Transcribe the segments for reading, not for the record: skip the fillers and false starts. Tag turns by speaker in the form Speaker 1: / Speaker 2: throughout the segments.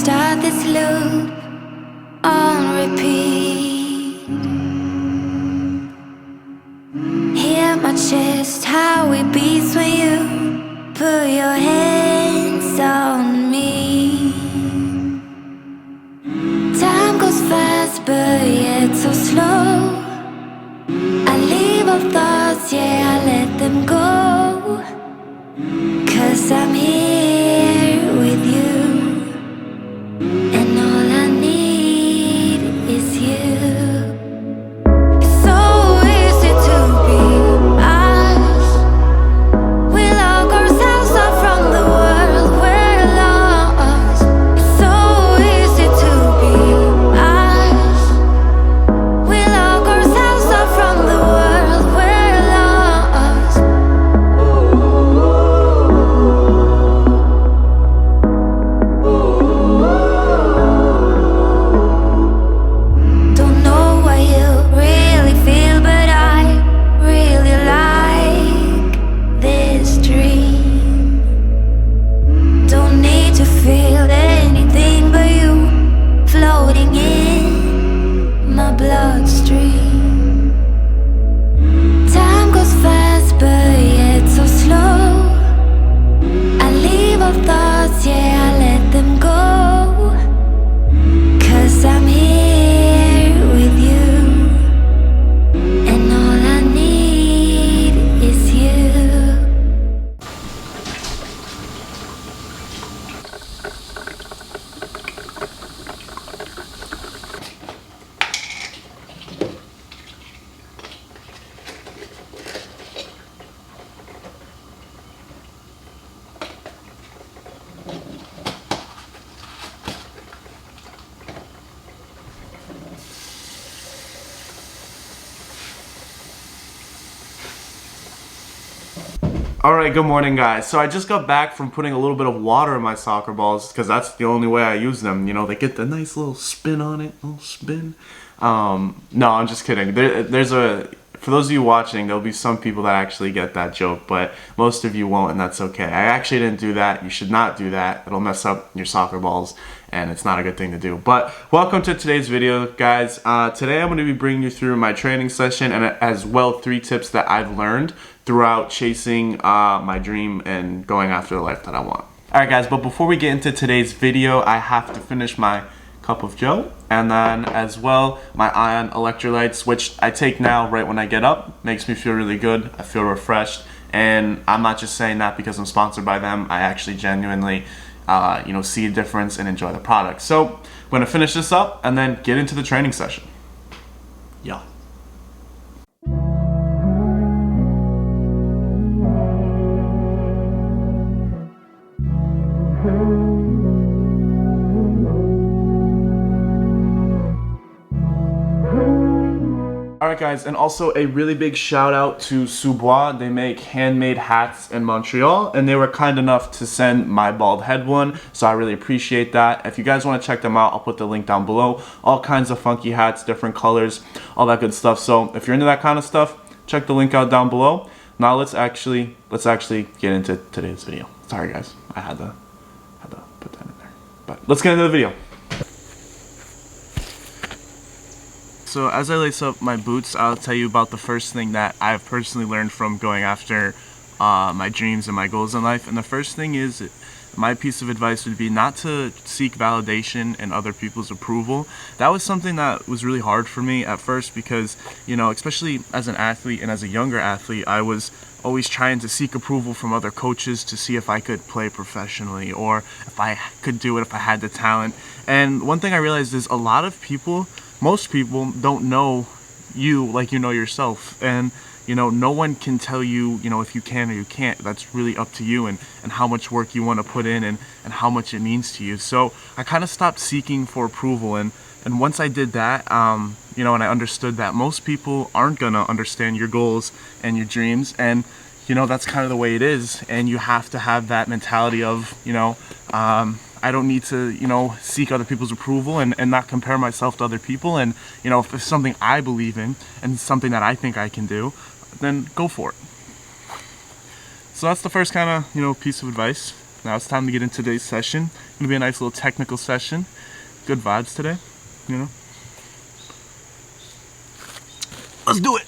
Speaker 1: start this loop on repeat. Hear my chest, how it beats when you put your hands on me. Time goes fast, but yet so slow. I leave all thoughts, yeah, I let them go. 'Cause I'm here with you, and all I need is you. It's so easy to be us. We lock ourselves up from the world, we're lost. It's so easy to be us. We lock ourselves up from the world, we're lost. Don't know what you really feel, but I really like this dream. Don't need to feel anything but you floating in my bloodstream. Time goes fast, but yet so slow. I leave all thoughts, yeah, I let them go. 'Cause I'm here with you, and all I need is you.
Speaker 2: Alright, good morning guys. So I just got back from putting a little bit of water in my soccer balls because that's the only way I use them. You know, they get the nice little spin on it, little spin. No, I'm just kidding. For those of you watching, there'll be some people that actually get that joke, but most of you won't, and that's okay. I actually didn't do that. You should not do that. It'll mess up your soccer balls, and it's not a good thing to do. But welcome to today's video, guys. Today I'm going to be bringing you through my training session and as well 3 tips that I've learned throughout chasing my dream and going after the life that I want. Alright guys, but before we get into today's video, I have to finish my cup of joe and then as well my ion electrolytes, which I take now right when I get up. Makes me feel really good. I feel refreshed, and I'm not just saying that because I'm sponsored by them. I actually genuinely see a difference and enjoy the product. So I'm gonna finish this up and then get into the training session. Yeah. Alright guys, and also a really big shout out to Subois. They make handmade hats in Montreal, and they were kind enough to send my bald head one, so I really appreciate that. If you guys want to check them out, I'll put the link down below. All kinds of funky hats, different colors, all that good stuff. So if you're into that kind of stuff, check the link out down below. Now let's actually get into today's video. Sorry guys, I had to put that in there. But let's get into the video. So as I lace up my boots, I'll tell you about the first thing that I've personally learned from going after my dreams and my goals in life. And the first thing is, my piece of advice would be not to seek validation and other people's approval. That was something that was really hard for me at first because, you know, especially as an athlete and as a younger athlete, I was always trying to seek approval from other coaches to see if I could play professionally or if I could do it, if I had the talent. And one thing I realized is a lot of people, most people don't know you like you know yourself, and you know, no one can tell you, you know, if you can or you can't. That's really up to you and how much work you want to put in and how much it means to you. So I kind of stopped seeking for approval, and once I did that, you know, and I understood that most people aren't gonna understand your goals and your dreams, and you know, that's kind of the way it is, and you have to have that mentality of, you know, I don't need to, you know, seek other people's approval and not compare myself to other people. And, you know, if it's something I believe in and something that I think I can do, then go for it. So that's the first kind of, you know, piece of advice. Now it's time to get into today's session. Gonna be a nice little technical session. Good vibes today, you know. Let's do it.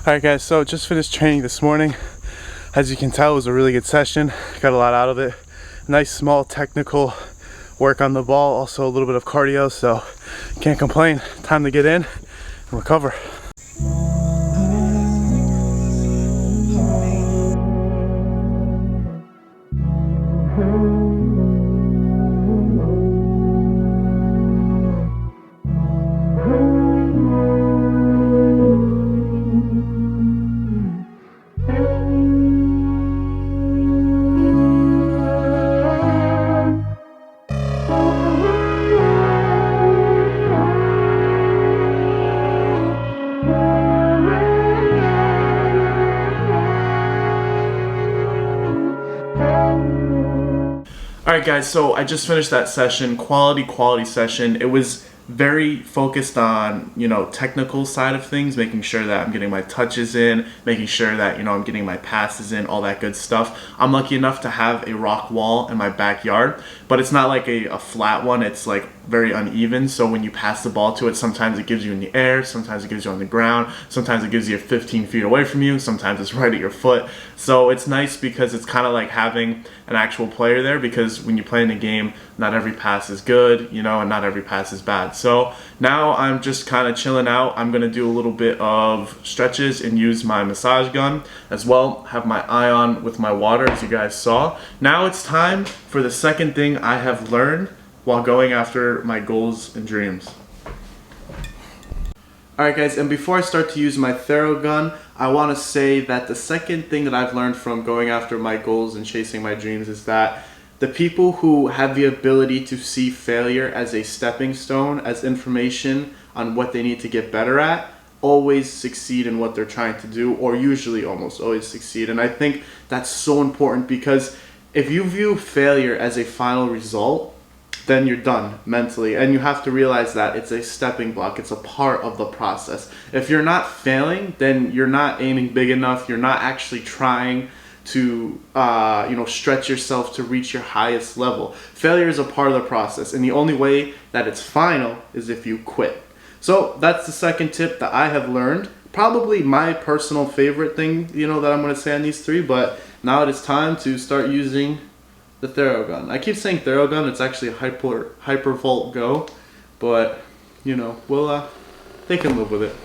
Speaker 2: Alright guys, so just finished training this morning. As you can tell, it was a really good session. Got a lot out of it. Nice small technical work on the ball, also a little bit of cardio, so can't complain. Time to get in and recover. Alright guys, so I just finished that session, quality session. It was very focused on, technical side of things, making sure that I'm getting my touches in, making sure that, I'm getting my passes in, all that good stuff. I'm lucky enough to have a rock wall in my backyard, but it's not like a flat one. It's like very uneven, so when you pass the ball to it, sometimes it gives you in the air, sometimes it gives you on the ground, sometimes it gives you 15 feet away from you, sometimes it's right at your foot. So it's nice because it's kind of like having an actual player there, because when you play in a game, not every pass is good, and not every pass is bad. So now I'm just kind of chilling out. I'm going to do a little bit of stretches and use my massage gun as well, have my eye on with my water as you guys saw. Now it's time for the second thing I have learned while going after my goals and dreams. Alright guys, and before I start to use my Theragun, I want to say that the second thing that I've learned from going after my goals and chasing my dreams is that the people who have the ability to see failure as a stepping stone, as information on what they need to get better at, always succeed in what they're trying to do, or usually almost always succeed. And I think that's so important, because if you view failure as a final result, then you're done mentally, and you have to realize that it's a stepping block. It's a part of the process. If you're not failing, then you're not aiming big enough. You're not actually trying to stretch yourself to reach your highest level. Failure is a part of the process, and the only way that it's final is if you quit. So that's the second tip that I have learned. Probably my personal favorite thing, that I'm going to say on these three, but now it is time to start using the Theragun. I keep saying Theragun, it's actually Hypervolt Go, but they can live with it.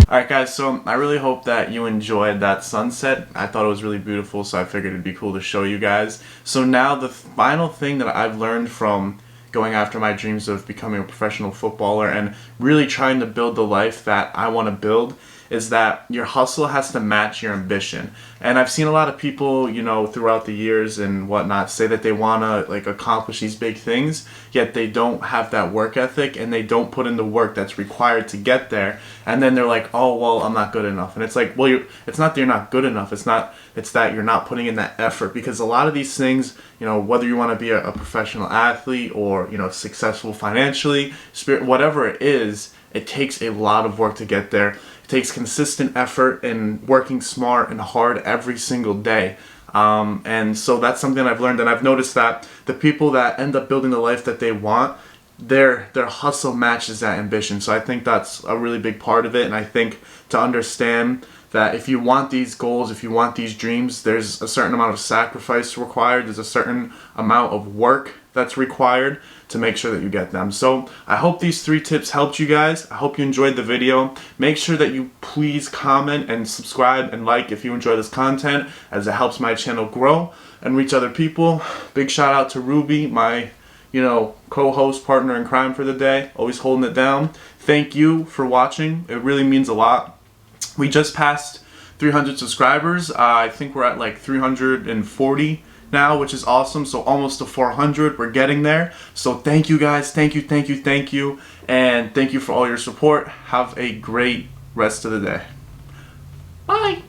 Speaker 2: Alright guys, so I really hope that you enjoyed that sunset. I thought it was really beautiful, so I figured it'd be cool to show you guys. So now the final thing that I've learned from going after my dreams of becoming a professional footballer and really trying to build the life that I want to build is that your hustle has to match your ambition. And I've seen a lot of people, throughout the years and whatnot, say that they want to accomplish these big things, yet they don't have that work ethic and they don't put in the work that's required to get there. And then they're like, oh, well, I'm not good enough. And it's like, well, it's not that you're not good enough. It's that you're not putting in that effort, because a lot of these things, whether you want to be a professional athlete or, successful financially, whatever it is, it takes a lot of work to get there. It takes consistent effort and working smart and hard every single day. And so that's something I've learned, and I've noticed that the people that end up building the life that they want, their hustle matches that ambition. So I think that's a really big part of it, and I think to understand that if you want these goals, if you want these dreams, there's a certain amount of sacrifice required, there's a certain amount of work that's required to make sure that you get them. So I hope these 3 tips helped you guys. I hope you enjoyed the video. Make sure that you please comment and subscribe and like if you enjoy this content, as it helps my channel grow and reach other people. Big shout out to Ruby, my co-host, partner in crime for the day, always holding it down. Thank you for watching. It really means a lot. We just passed 300 subscribers. I think we're at like 340 now, which is awesome. So almost to 400. We're getting there. So thank you guys. Thank you. And thank you for all your support. Have a great rest of the day. Bye.